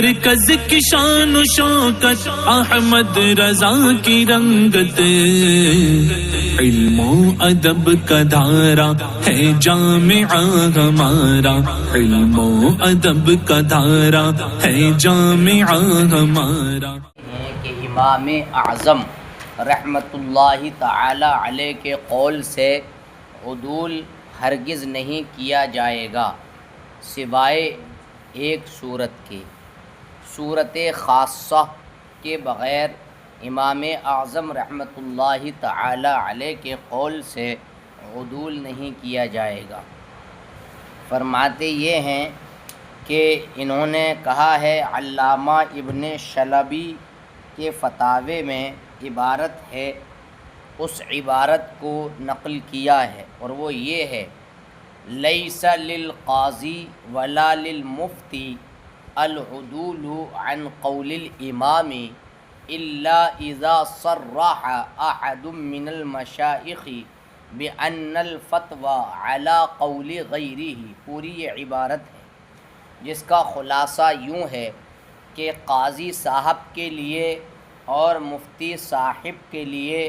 مرکز کی شان و شوکت احمد رضا کی رنگت، علم و ادب کا دھارا ہے جامعہ ہمارا، علم و ادب کا دھارا ہے جامعہ ہمارا۔ کہ امام اعظم رحمۃ اللہ تعالی علیہ کے قول سے عدول ہرگز نہیں کیا جائے گا سوائے ایک صورت کے، صورت خاصہ کے بغیر امام اعظم رحمۃ اللہ تعالی علیہ کے قول سے عدول نہیں کیا جائے گا۔ فرماتے یہ ہیں کہ انہوں نے کہا ہے، علامہ ابن شلبی کے فتاوے میں عبارت ہے، اس عبارت کو نقل کیا ہے، اور وہ یہ ہے، لیس للقاضی ولا للمفتی العدول عن قول الامام الا اذا صرح احد من المشائخ بان الفتوى على قول غیرہ۔ پوری یہ عبارت ہے جس کا خلاصہ یوں ہے کہ قاضی صاحب کے لیے اور مفتی صاحب کے لیے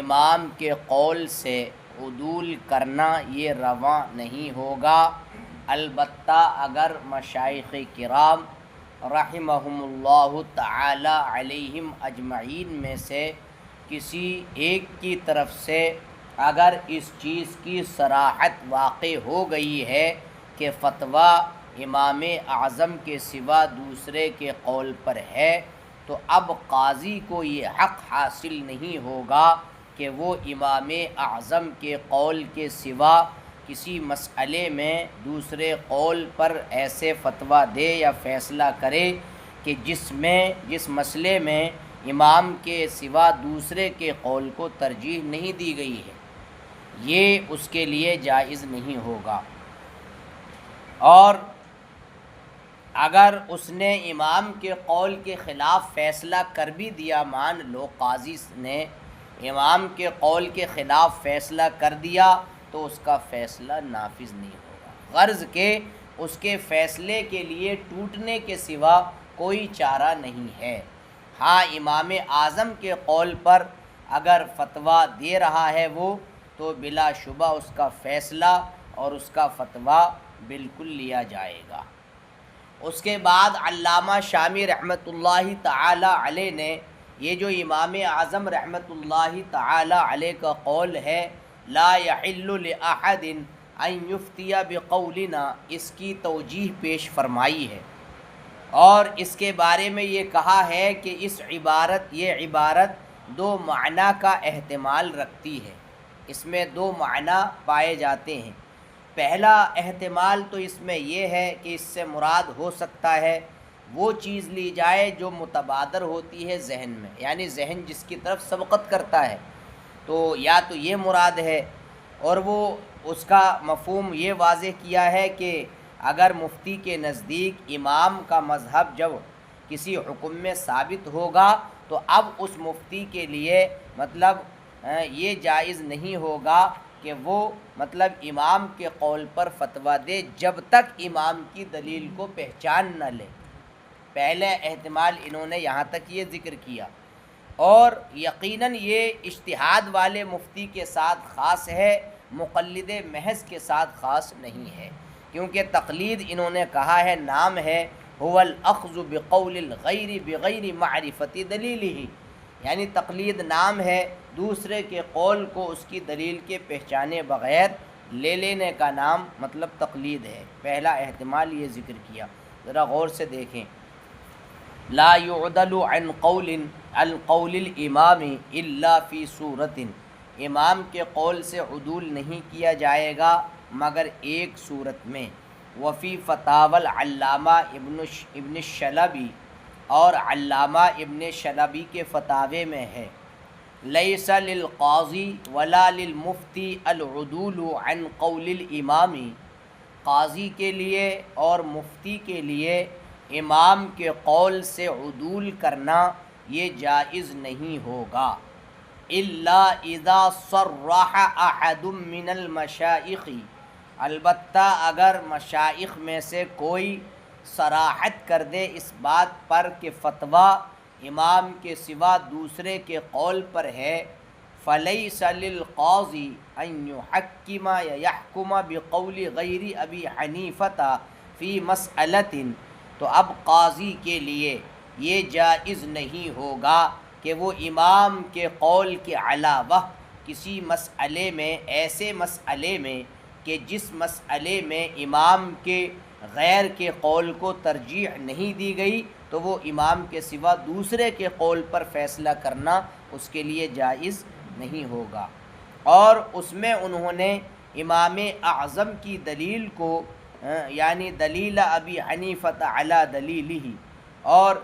امام کے قول سے عدول کرنا یہ رواں نہیں ہوگا، البتہ اگر مشائخ کرام رحمہم اللہ تعالی علیہم اجمعین میں سے کسی ایک کی طرف سے اگر اس چیز کی صراحت واقع ہو گئی ہے کہ فتویٰ امام اعظم کے سوا دوسرے کے قول پر ہے، تو اب قاضی کو یہ حق حاصل نہیں ہوگا کہ وہ امام اعظم کے قول کے سوا کسی مسئلے میں دوسرے قول پر ایسے فتویٰ دے یا فیصلہ کرے کہ جس مسئلے میں امام کے سوا دوسرے کے قول کو ترجیح نہیں دی گئی ہے، یہ اس کے لیے جائز نہیں ہوگا۔ اور اگر اس نے امام کے قول کے خلاف فیصلہ کر بھی دیا، مان لو قاضی نے امام کے قول کے خلاف فیصلہ کر دیا، تو اس کا فیصلہ نافذ نہیں ہوگا، غرض کہ اس کے فیصلے کے لیے ٹوٹنے کے سوا کوئی چارہ نہیں ہے۔ ہاں، امام اعظم کے قول پر اگر فتویٰ دے رہا ہے وہ، تو بلا شبہ اس کا فیصلہ اور اس کا فتویٰ بالکل لیا جائے گا۔ اس کے بعد علامہ شامی رحمۃ اللہ تعالی علیہ نے یہ جو امام اعظم رحمۃ اللہ تعالی علیہ کا قول ہے، لا یحل لأحد ان یفتی بقولنا، اس کی توجیح پیش فرمائی ہے، اور اس کے بارے میں یہ کہا ہے کہ یہ عبارت دو معنی کا احتمال رکھتی ہے، اس میں دو معنی پائے جاتے ہیں۔ پہلا احتمال تو اس میں یہ ہے کہ اس سے مراد ہو سکتا ہے وہ چیز لی جائے جو متبادر ہوتی ہے ذہن میں، یعنی ذہن جس کی طرف سبقت کرتا ہے، تو یا تو یہ مراد ہے، اور وہ اس کا مفہوم یہ واضح کیا ہے کہ اگر مفتی کے نزدیک امام کا مذہب جب کسی حکم میں ثابت ہوگا، تو اب اس مفتی کے لیے یہ جائز نہیں ہوگا کہ وہ امام کے قول پر فتویٰ دے جب تک امام کی دلیل کو پہچان نہ لے۔ پہلے احتمال انہوں نے یہاں تک یہ ذکر کیا، اور یقیناً یہ اجتہاد والے مفتی کے ساتھ خاص ہے، مقلد محض کے ساتھ خاص نہیں ہے، کیونکہ تقلید انہوں نے کہا ہے نام ہے هو الاخذ بقول الغیر بغیر معرفت دلیلہ، یعنی تقلید نام ہے دوسرے کے قول کو اس کی دلیل کے پہچانے بغیر لے لینے کا نام تقلید ہے۔ پہلا احتمال یہ ذکر کیا، ذرا غور سے دیکھیں، لا يعدل عن قول الامام الا فی صورت، امام کے قول سے عدول نہیں کیا جائے گا مگر ایک صورت میں، وفی فتاوی العلامہ ابن الشلبی، اور علامہ ابن شلبی کے فتاوے میں ہے، لیس للقاضی ولا للمفتی العدول عن قول الامام، قاضی کے لیے اور مفتی کے لیے امام کے قول سے عدول کرنا یہ جائز نہیں ہوگا، الا اذا صرح احد من المشائخ، البتہ اگر مشائخ میں سے کوئی صراحت کر دے اس بات پر کہ فتویٰ امام کے سوا دوسرے کے قول پر ہے، فَلَيْسَ لِلْقَاضِي أَن يُحَكِّمَ يَحْكُمَ بِقَوْلِ غَيْرِ أَبِي حَنِيفَةَ فِي مَسْأَلَةٍ، تو اب قاضی کے لیے یہ جائز نہیں ہوگا کہ وہ امام کے قول کے علاوہ کسی مسئلے میں، ایسے مسئلے میں کہ جس مسئلے میں امام کے غیر کے قول کو ترجیح نہیں دی گئی، تو وہ امام کے سوا دوسرے کے قول پر فیصلہ کرنا اس کے لیے جائز نہیں ہوگا۔ اور اس میں انہوں نے امام اعظم کی دلیل کو یعنی دلیل ابی حنیفہ علی دلیلہ، اور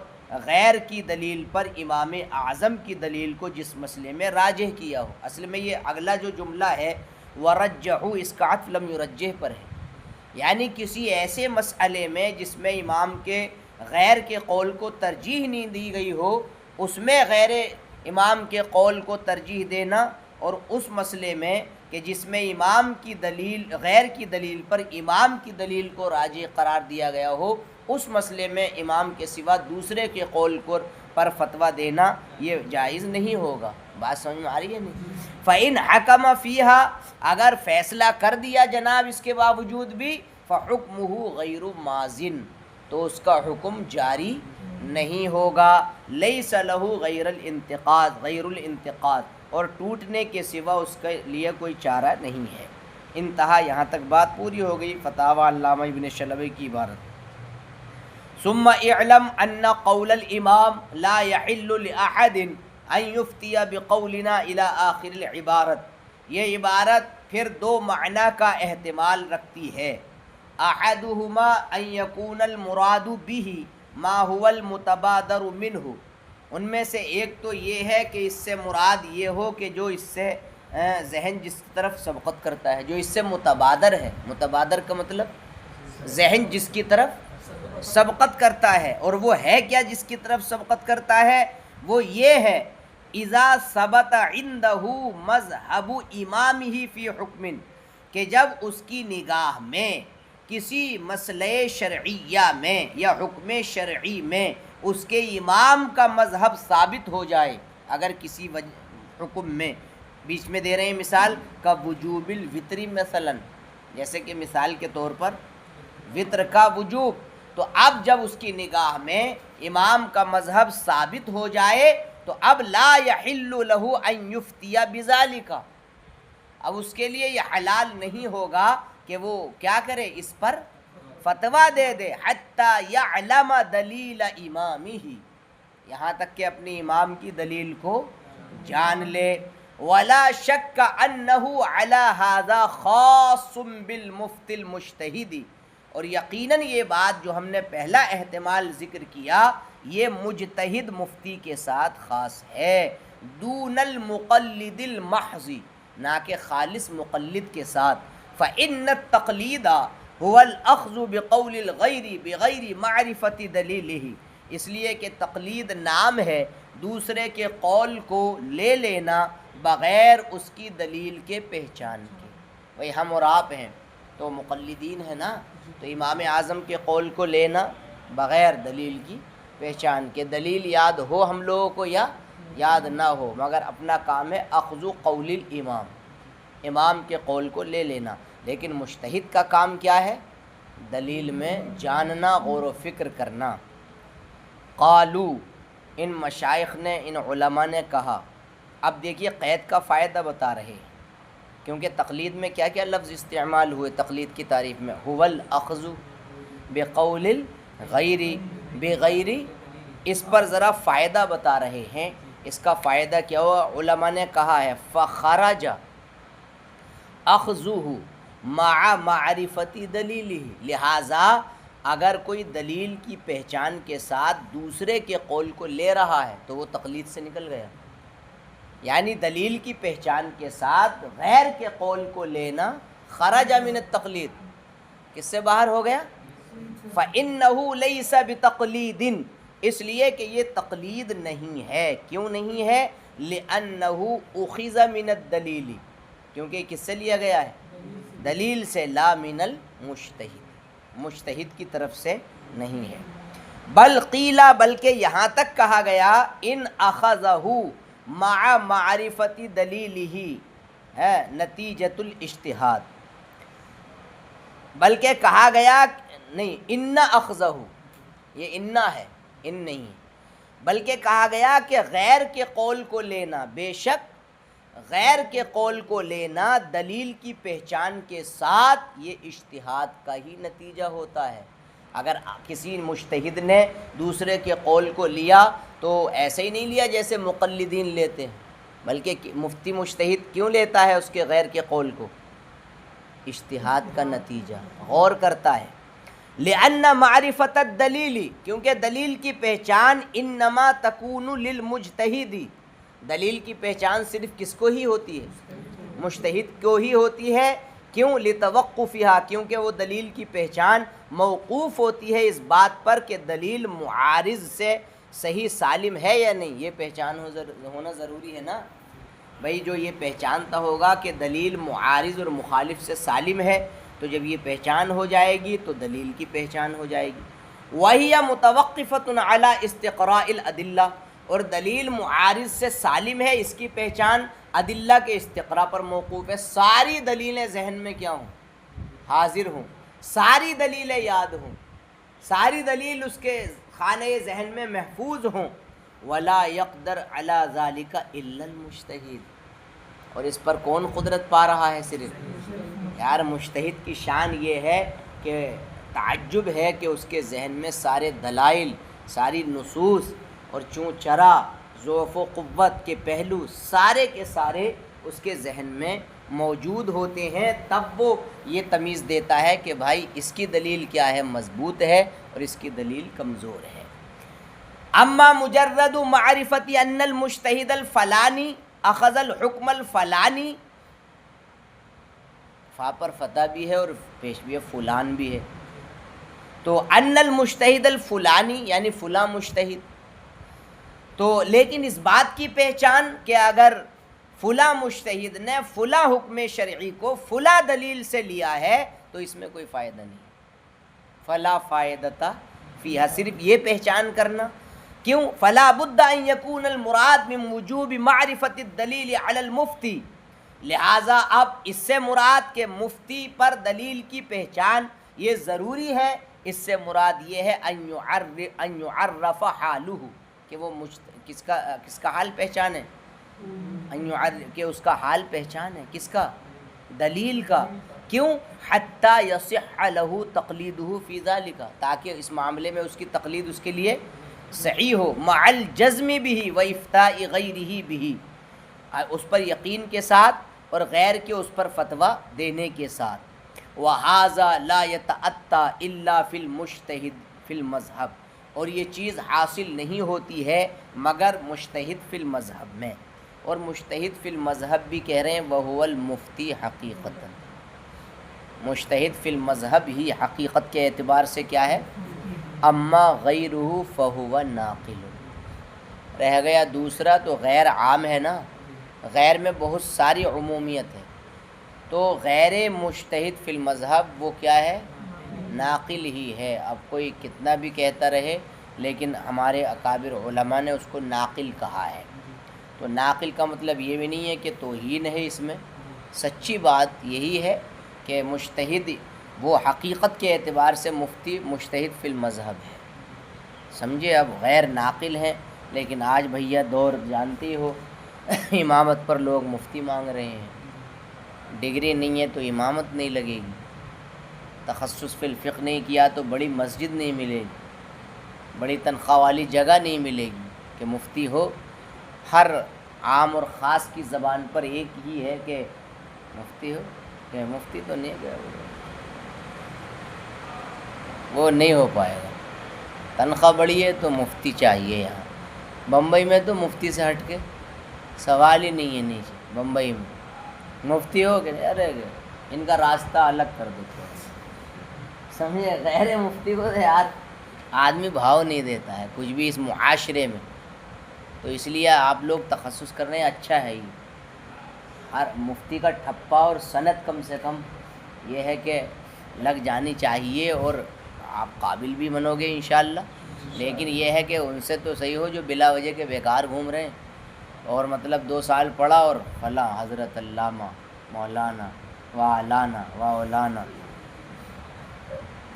غیر کی دلیل پر امام اعظم کی دلیل کو جس مسئلے میں راجح کیا ہو۔ اصل میں یہ اگلا جو جملہ ہے وَرَجَّحُوا، اس کا عطف لم یرجح پر ہے، یعنی کسی ایسے مسئلے میں جس میں امام کے غیر کے قول کو ترجیح نہیں دی گئی ہو، اس میں غیر امام کے قول کو ترجیح دینا، اور اس مسئلے میں کہ جس میں امام کی دلیل غیر کی دلیل پر امام کی دلیل کو راجح قرار دیا گیا ہو، اس مسئلے میں امام کے سوا دوسرے کے قول پر فتویٰ دینا یہ جائز نہیں ہوگا۔ بات سمجھ میں آ رہی ہے نہیں؟ فَإِنْ حَكَمَ فِيهَا، اگر فیصلہ کر دیا جناب اس کے باوجود بھی، فَحُكْمُهُ غَيْرُ مَاضٍ، تو اس کا حکم جاری نہیں ہوگا، لَيْسَ لَهُ غَيْرُ الْانتِقَاض، اور ٹوٹنے کے سوا اس کے لیے کوئی چارہ نہیں ہے۔ انتہا، یہاں تک بات پوری ہو گئی فتاوی علامہ ابن شلوی کی عبارت۔ ثم اعلم ان قول الامام لا يحل لاحد ان يفتي بقولنا الى آخر العبارت، یہ عبارت پھر دو معنی کا احتمال رکھتی ہے۔ احدهما ان يكون المراد به ما هو المتبادر منه، ان میں سے ایک تو یہ ہے کہ اس سے مراد یہ ہو کہ جو اس سے ذہن جس کی طرف سبقت کرتا ہے، جو اس سے متبادر ہے، متبادر کا مطلب ذہن جس کی طرف سبقت کرتا ہے، اور وہ ہے کیا جس کی طرف سبقت کرتا ہے؟ وہ یہ ہے اذا ثبت عنده مذہب امامہ فی حکم، کہ جب اس کی نگاہ میں کسی مسئلہ شرعیہ میں یا حکم شرعی میں اس کے امام کا مذہب ثابت ہو جائے، اگر کسی حکم میں، بیچ میں دے رہے ہیں مثال کا وجوب الوتر مثلا، جیسے کہ مثال کے طور پر وطر کا وجوب، تو اب جب اس کی نگاہ میں امام کا مذہب ثابت ہو جائے تو اب لا یحل له ان یفتی بذالک، اب اس کے لیے یہ حلال نہیں ہوگا کہ وہ کیا کرے، اس پر فتویٰ دے دے، حتی یعلم دلیل امامہ، یہاں تک کہ اپنی امام کی دلیل کو جان لے۔ ولا شک انہ علی ھذا خاص بالمفتی المجتہد، اور یقیناً یہ بات جو ہم نے پہلا احتمال ذکر کیا یہ مجتہد مفتی کے ساتھ خاص ہے، دون المقلد المحض، نہ کہ خالص مقلد کے ساتھ۔ فإن التقلید هو الاخذ بقول الغیر بغیر معرفت دلیلہ، اس لیے کہ تقلید نام ہے دوسرے کے قول کو لے لینا بغیر اس کی دلیل کے پہچان کے۔ بھئی ہم اور آپ ہیں تو مقلدین ہیں نا، تو امام اعظم کے قول کو لینا بغیر دلیل کی پہچان کے، دلیل یاد ہو ہم لوگوں کو یا یاد نہ ہو، مگر اپنا کام ہے اخذ قول الامام، امام کے قول کو لے لینا۔ لیکن مجتہد کا کام کیا ہے؟ دلیل میں جاننا، غور و فکر کرنا۔ قالو، ان مشائخ نے، ان علماء نے کہا، اب دیکھیے قید کا فائدہ بتا رہے ہیں، کیونکہ تقلید میں کیا کیا لفظ استعمال ہوئے تقلید کی تعریف میں، هو الاخذ بقول الغیر بغیر، اس پر ذرا فائدہ بتا رہے ہیں۔ اس کا فائدہ کیا ہوا؟ علماء نے کہا ہے فخرج اخذہ مع معرفت دلیلہ، لہٰذا اگر کوئی دلیل کی پہچان کے ساتھ دوسرے کے قول کو لے رہا ہے تو وہ تقلید سے نکل گیا، یعنی دلیل کی پہچان کے ساتھ غیر کے قول کو لینا خرج من التقلید، کس سے باہر ہو گیا؟ فإنہ لیس بتقلید، اس لیے کہ یہ تقلید نہیں ہے۔ کیوں نہیں ہے؟ لأنہ اخذ من الدلیل، کیونکہ کس سے لیا گیا ہے؟ دلیل سے، لا من المجتہد، مجتہد کی طرف سے نہیں ہے۔ بل قیلا، بلکہ یہاں تک کہا گیا ان اخذہ مع معرفت دلیلہ ہے نتیجۃ الاجتہاد، بلکہ کہا گیا نہیں ان اخذہ، یہ انا ہے ان نہیں ہے، بلکہ کہا گیا کہ غیر کے قول کو لینا، بے شک غیر کے قول کو لینا دلیل کی پہچان کے ساتھ یہ اجتہاد کا ہی نتیجہ ہوتا ہے۔ اگر کسی مجتہد نے دوسرے کے قول کو لیا تو ایسے ہی نہیں لیا جیسے مقلدین لیتے ہیں، بلکہ مفتی مجتہد کیوں لیتا ہے اس کے غیر کے قول کو؟ اجتہاد کا نتیجہ، غور کرتا ہے۔ لأن معرفت الدلیل، کیونکہ دلیل کی پہچان انما تکون للمجتہد، دلیل کی پہچان صرف کس کو ہی ہوتی ہے؟ مجتہد کو ہی ہوتی ہے۔ کیوں؟ لتوقفها، کیونکہ وہ دلیل کی پہچان موقوف ہوتی ہے اس بات پر کہ دلیل معارض سے صحیح سالم ہے یا نہیں، یہ پہچان ہونا ضروری ہے نا بھائی۔ جو یہ پہچانتا ہوگا کہ دلیل معارض اور مخالف سے سالم ہے، تو جب یہ پہچان ہو جائے گی تو دلیل کی پہچان ہو جائے گی۔ وَهِيَ مُتَوَقِّفَةٌ عَلَى اسْتِقْرَاءِ الْأَدِلَّةِ، اور دلیل معارض سے سالم ہے، اس کی پہچان ادلہ کے استقراء پر موقوف ہے۔ ساری دلیلیں ذہن میں کیا ہوں؟ حاضر ہوں، ساری دلیلیں یاد ہوں، ساری دلیل اس کے خانہ ذہن میں محفوظ ہوں۔ وَلَا يَقْدَرْ عَلَى ذَلِكَ إِلَّا الْمُجْتَهِدُ، اور اس پر کون قدرت پا رہا ہے؟ صرف یار مجتہد کی شان یہ ہے کہ تعجب ہے کہ اس کے ذہن میں سارے دلائل، ساری نصوص اور چوں چرا ضعف و قوت کے پہلو سارے کے سارے اس کے ذہن میں موجود ہوتے ہیں، تب وہ یہ تمیز دیتا ہے کہ بھائی اس کی دلیل کیا ہے؟ مضبوط ہے، اور اس کی دلیل کمزور ہے۔ اما مجرد معرفت ان المجتہد الفلانی اخذ الحکم الفلانی، فا پر فتح بھی ہے اور پیش بھی ہے، فلان بھی ہے، تو ان المجتہد الفلانی یعنی فلاں مجتہد، تو لیکن اس بات کی پہچان کہ اگر فلاں مجتہد نے فلاں حکم شرعی کو فلاں دلیل سے لیا ہے تو اس میں کوئی فائدہ نہیں، فلا فائدۃ فیہا، صرف یہ پہچان کرنا۔ کیوں؟ فلا بد ان یکون المراد من وجوب معرفت الدلیل علی المفتی، لہٰذا اب اس سے مراد کہ مفتی پر دلیل کی پہچان یہ ضروری ہے، اس سے مراد یہ ہے ان یعرف حالہ، کہ وہ کس کا حال پہچان ہے؟ کہ اس کا حال پہچان ہے، کس کا؟ دلیل کا۔ کیوں؟ حتی یصح لہ تقلیدہ فی ذلک، تاکہ اس معاملے میں اس کی تقلید اس کے لیے صحیح ہو، مع الجزم بہ و افتاء غیرہ بہ، اس پر یقین کے ساتھ اور غیر کے اس پر فتویٰ دینے کے ساتھ۔ وَهَذَا لَا يَتَأَتَّى إِلَّا فِي الْمُجْتَهِدِ فِي الْمَذْهَبِ، اور یہ چیز حاصل نہیں ہوتی ہے مگر مجتہد فی المذہب میں، اور مجتہد فی المذہب بھی کہہ رہے ہیں وَهُوَ الْمُفْتِي حَقِيقَةً، مجتہد فی المذہب ہی حقیقت کے اعتبار سے کیا ہے؟ اما غیرہ فہو ناقل، رہ گیا دوسرا تو غیر عام ہے نا، غیر میں بہت ساری عمومیت ہے، تو غیر مجتہد فی المذہب وہ کیا ہے؟ ناقل ہی ہے۔ اب کوئی کتنا بھی کہتا رہے لیکن ہمارے اکابر علماء نے اس کو ناقل کہا ہے، تو ناقل کا مطلب یہ بھی نہیں ہے کہ توہین ہے اس میں، سچی بات یہی ہے کہ مجتہد وہ حقیقت کے اعتبار سے مفتی مجتہد فی المذہب ہے، سمجھے؟ اب غیر ناقل ہیں، لیکن آج بھیا دور جانتے ہو امامت پر لوگ مفتی مانگ رہے ہیں، ڈگری نہیں ہے تو امامت نہیں لگے گی، تخصص فی الفقہ نہیں کیا تو بڑی مسجد نہیں ملے گی، بڑی تنخواہ والی جگہ نہیں ملے گی کہ مفتی ہو۔ ہر عام اور خاص کی زبان پر ایک ہی ہے کہ مفتی ہو، کہ مفتی تو نہیں گیا، وہ نہیں ہو پائے گا، تنخواہ بڑی ہے تو مفتی چاہیے۔ یہاں بمبئی میں تو مفتی سے ہٹ کے سوال ہی نہیں ہے، نیچے بمبئی میں مفتی ہو کہ ارے ان کا راستہ الگ کر دیتے ہیں، سمجھے؟ غیر مفتی کو یار آدمی بھاؤ نہیں دیتا ہے کچھ بھی اس معاشرے میں، تو اس لیے آپ لوگ تخصص کر رہے ہیں، اچھا ہے ہی، ہر مفتی کا ٹھپا اور سند کم سے کم یہ ہے کہ لگ جانی چاہیے، اور آپ قابل بھی بنو گے انشاءاللہ، لیکن یہ ہے کہ ان سے تو صحیح ہو جو بلا وجہ کے بیکار گھوم رہے ہیں اور مطلب 2 سال پڑھا اور فلاں حضرت علامہ مولانا وعلانا وعلانا،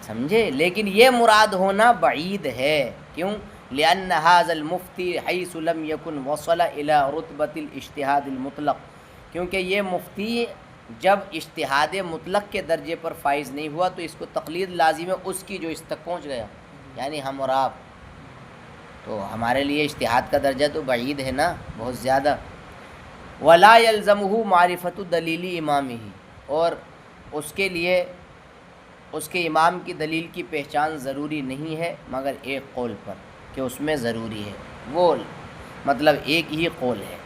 سمجھے؟ لیکن یہ مراد ہونا بعید ہے، کیوں؟ لأن هذا المفتی حيث لم يكن وصل إلى رتبة الاجتهاد المطلق، کیونکہ یہ مفتی جب اجتہاد مطلق کے درجے پر فائز نہیں ہوا تو اس کو تقلید لازم ہے اس کی جو اس تک پہنچ گیا، یعنی ہم اور آپ، تو ہمارے لیے اجتہاد کا درجہ تو بعید ہے نا بہت زیادہ۔ ولا يلزمه معرفة دلیل امامہ، اور اس کے لیے اس کے امام کی دلیل کی پہچان ضروری نہیں ہے مگر ایک قول پر کہ اس میں ضروری ہے، وہ مطلب ایک ہی قول ہے۔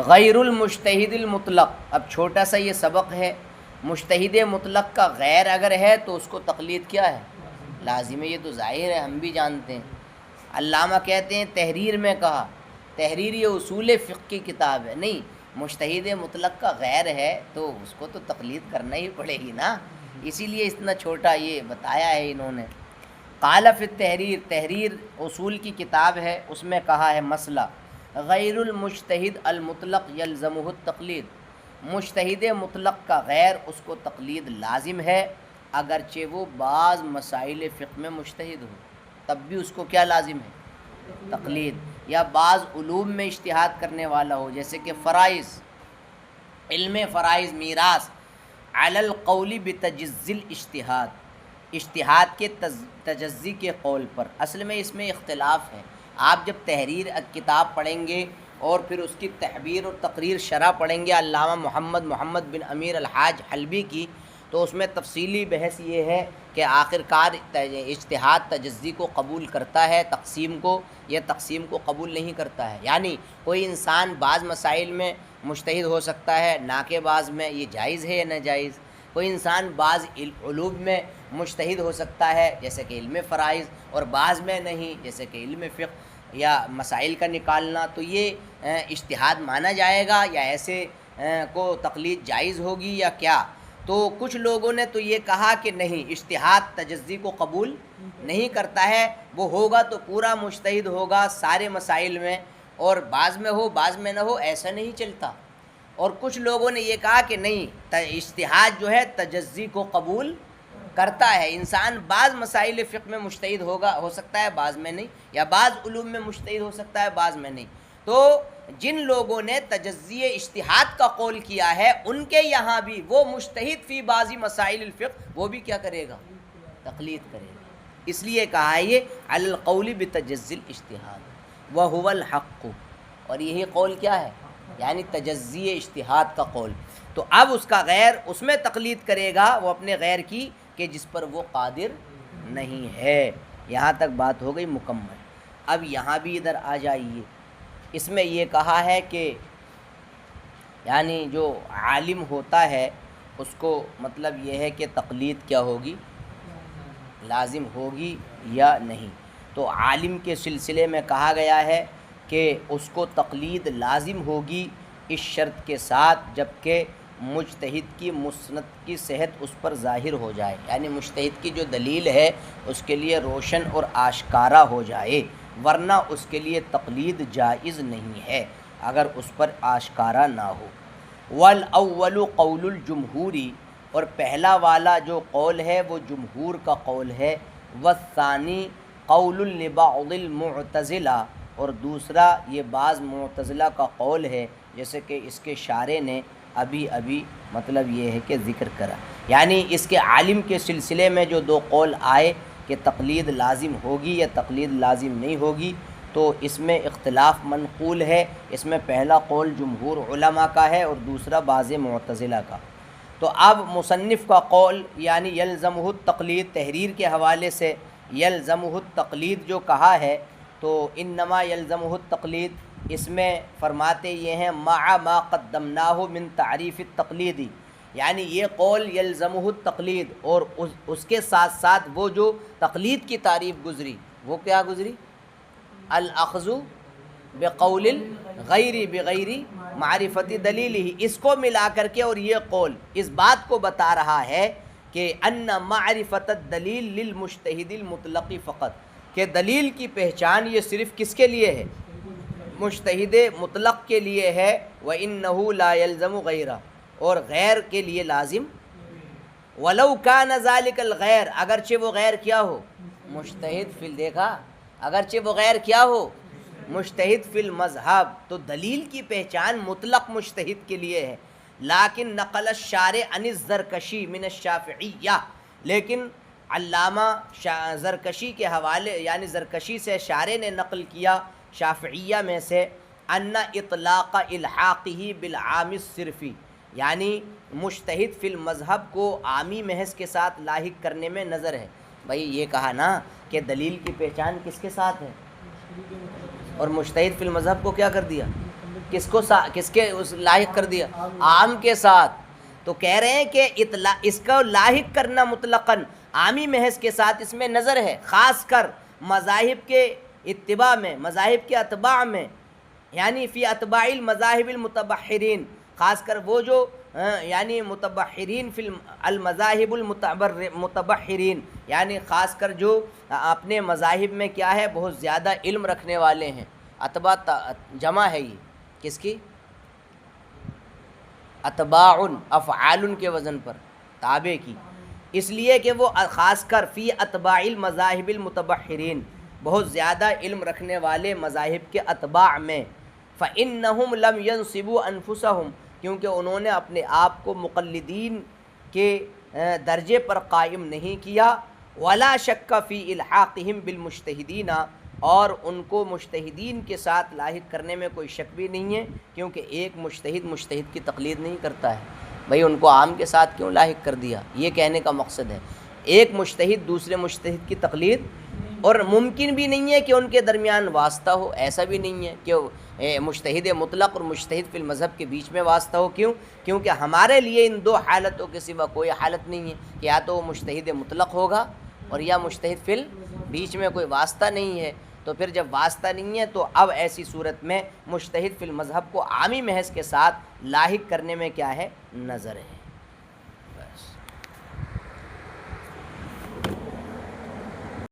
غیر المجتہد المطلق، اب چھوٹا سا یہ سبق ہے، مجتہد مطلق کا غیر اگر ہے تو اس کو تقلید کیا ہے؟ لازم ہے، یہ تو ظاہر ہے، ہم بھی جانتے ہیں۔ علامہ کہتے ہیں تحریر میں کہا، تحریر یہ اصول فقہ کی کتاب ہے، نہیں مجتہد مطلق کا غیر ہے تو اس کو تو تقلید کرنا ہی پڑے گی نا، اسی لیے اتنا چھوٹا یہ بتایا ہے انہوں نے۔ قال فی التحریر، تحریر اصول کی کتاب ہے، اس میں کہا ہے مسئلہ غیر المجتہد المطلق یلزمہ التقلید، مجتہد مطلق کا غیر اس کو تقلید لازم ہے اگرچہ وہ بعض مسائل فقہ میں مجتہد ہو، تب بھی اس کو کیا لازم ہے؟ تقلید۔ یا بعض علوم میں اجتہاد کرنے والا ہو، جیسے کہ فرائض، علم فرائض میراث، علی القول بتجزی الاجتہاد، اجتہاد کے تجزی کے قول پر۔ اصل میں اس میں اختلاف ہے، آپ جب تحریر کتاب پڑھیں گے اور پھر اس کی تحبیر اور تقریر شرح پڑھیں گے علامہ محمد بن امیر الحاج حلبی کی، تو اس میں تفصیلی بحث یہ ہے کہ آخرکار اجتہاد تجزی کو قبول کرتا ہے تقسیم کو، یا تقسیم کو قبول نہیں کرتا ہے، یعنی کوئی انسان بعض مسائل میں مجتہد ہو سکتا ہے نہ کہ بعض میں، یہ جائز ہے یا ناجائز؟ کوئی انسان بعض علوم میں مجتہد ہو سکتا ہے جیسے کہ علم فرائض، اور بعض میں نہیں جیسے کہ علم فقہ یا مسائل کا نکالنا، تو یہ اجتہاد مانا جائے گا یا ایسے کو تقلید جائز ہوگی یا کیا؟ تو کچھ لوگوں نے تو یہ کہا کہ نہیں، اجتہاد تجزی کو قبول نہیں کرتا ہے، وہ ہوگا تو پورا مجتہد ہوگا سارے مسائل میں، اور بعض میں ہو بعض میں نہ ہو، ایسا نہیں چلتا۔ اور کچھ لوگوں نے یہ کہا کہ نہیں، اجتہاد جو ہے تجزی کو قبول کرتا ہے، انسان بعض مسائل فقہ میں مجتہد ہو سکتا ہے بعض میں نہیں، یا بعض علوم میں مجتہد ہو سکتا ہے بعض میں نہیں۔ تو جن لوگوں نے تجزی اجتہاد کا قول کیا ہے ان کے یہاں بھی وہ مجتہد فی بعضی مسائل الفقہ وہ بھی کیا کرے گا؟ تقلید کرے گا۔ اس لیے کہا ہے یہ علی القول بتجزی الاجتہاد وہو الحق، اور یہی قول کیا ہے؟ یعنی تجزی اجتہاد کا قول۔ تو اب اس کا غیر اس میں تقلید کرے گا وہ اپنے غیر کی کہ جس پر وہ قادر نہیں ہے۔ یہاں تک بات ہو گئی مکمل۔ اب یہاں بھی ادھر آ جائیے، اس میں یہ کہا ہے کہ یعنی جو عالم ہوتا ہے اس کو مطلب یہ ہے کہ تقلید کیا ہوگی؟ لازم ہوگی یا نہیں؟ تو عالم کے سلسلے میں کہا گیا ہے کہ اس کو تقلید لازم ہوگی اس شرط کے ساتھ جبکہ مجتہد کی مسند کی صحت اس پر ظاہر ہو جائے، یعنی مجتہد کی جو دلیل ہے اس کے لیے روشن اور آشکارا ہو جائے، ورنہ اس کے لیے تقلید جائز نہیں ہے اگر اس پر آشکارا نہ ہو۔ والاول قول الجمہوری، اور پہلا والا جو قول ہے وہ جمہور کا قول ہے، والثانی قول لبعض المعتزلہ، اور دوسرا یہ بعض معتزلہ کا قول ہے، جیسے کہ اس کے شارح نے ابھی مطلب یہ ہے کہ ذکر کرا، یعنی اس کے عالم کے سلسلے میں جو 2 قول آئے کہ تقلید لازم ہوگی یا تقلید لازم نہیں ہوگی، تو اس میں اختلاف منقول ہے۔ اس میں پہلا قول جمہور علماء کا ہے اور دوسرا بعض معتزلہ کا۔ تو اب مصنف کا قول یعنی یلزمہ التقلید، تحریر کے حوالے سے یلزمہ التقلید جو کہا ہے، تو انما یلزمہ التقلید، اس میں فرماتے یہ ہیں مع ما قدمناہ من تعریف التقلیدی، یعنی یہ قول یلزمہ التقلید اور اس کے ساتھ ساتھ وہ جو تقلید کی تعریف گزری وہ کیا گزری؟ الاخذ بقول الغیر بغیر معرفت دلیلہ، اس کو ملا کر کے اور یہ قول اس بات کو بتا رہا ہے کہ ان معرفت الدلیل للمجتہد المطلق فقط، کہ دلیل کی پہچان یہ صرف کس کے لیے ہے؟ مجتہد مطلق کے لیے ہے، وَإِنَّهُ لَا يَلْزَمُ غَيْرَ، اور غیر کے لیے لازم، وَلَوْ كَانَ ذَلِكَ الْغَيْرِ، اگرچہ وہ غیر کیا ہو؟ مجتہد فی دیکھا، اگرچہ وہ غیر کیا ہو؟ مجتہد فی المذہب، تو دلیل کی پہچان مطلق مجتہد کے لیے ہے۔ لیکن نقل الشارع عن الزرکشی من الشافعیہ، لیکن علامہ زرکشی کے حوالے یعنی زرکشی سے شارع نے نقل کیا شافعیہ میں سے، ان اطلاق الحاقہ بالعام الصرفی، یعنی مجتہد فی المذہب کو عامی محض کے ساتھ لاحق کرنے میں نظر ہے۔ بھائی یہ کہا نا کہ دلیل کی پہچان کس کے ساتھ ہے، اور مجتہد فی المذہب کو کیا کر دیا؟ کس کے لاحق کر دیا؟ عام کے ساتھ۔ تو کہہ رہے ہیں کہ اس کو لاحق کرنا مطلقاً عامی محض کے ساتھ اس میں نظر ہے، خاص کر مذاہب کے اتباع میں، مذاہب کے اتباع میں، یعنی فی اتباع المذاہب المتبحرین، خاص کر وہ جو یعنی متبحرین فی المذاہب المتبحرین، یعنی خاص کر جو اپنے مذاہب میں کیا ہے بہت زیادہ علم رکھنے والے ہیں۔ اتباع جمع ہے، یہ کس کی؟ اتباع، افعال کے وزن پر، تابع کی، اس لیے کہ وہ خاص کر فی اتباع المذاہب المتبحرین، بہت زیادہ علم رکھنے والے مذاہب کے اتباع میں، فإنہم لم ینصبوا انفسہم، کیونکہ انہوں نے اپنے آپ کو مقلدین کے درجے پر قائم نہیں کیا، ولا شک فی الحاقہم بالمجتہدین، اور ان کو مجتہدین کے ساتھ لاحق کرنے میں کوئی شک بھی نہیں ہے، کیونکہ ایک مجتہد کی تقلید نہیں کرتا ہے۔ بھئی ان کو عام کے ساتھ کیوں لاحق کر دیا؟ یہ کہنے کا مقصد ہے ایک مجتہد دوسرے مجتہد کی تقلید، اور ممکن بھی نہیں ہے کہ ان کے درمیان واسطہ ہو، ایسا بھی نہیں ہے کہ مجتہد مطلق اور مجتہد فی المذہب کے بیچ میں واسطہ ہو۔ کیوں؟ کیونکہ ہمارے لیے ان دو حالتوں کے سوا کوئی حالت نہیں ہے کہ یا تو وہ مجتہد مطلق ہوگا اور یا مجتہد فی بیچ میں کوئی واسطہ نہیں ہے۔ تو پھر جب واسطہ نہیں ہے تو اب ایسی صورت میں مجتہد فی المذہب کو عامی محض کے ساتھ لاحق کرنے میں کیا ہے؟ نظر ہے۔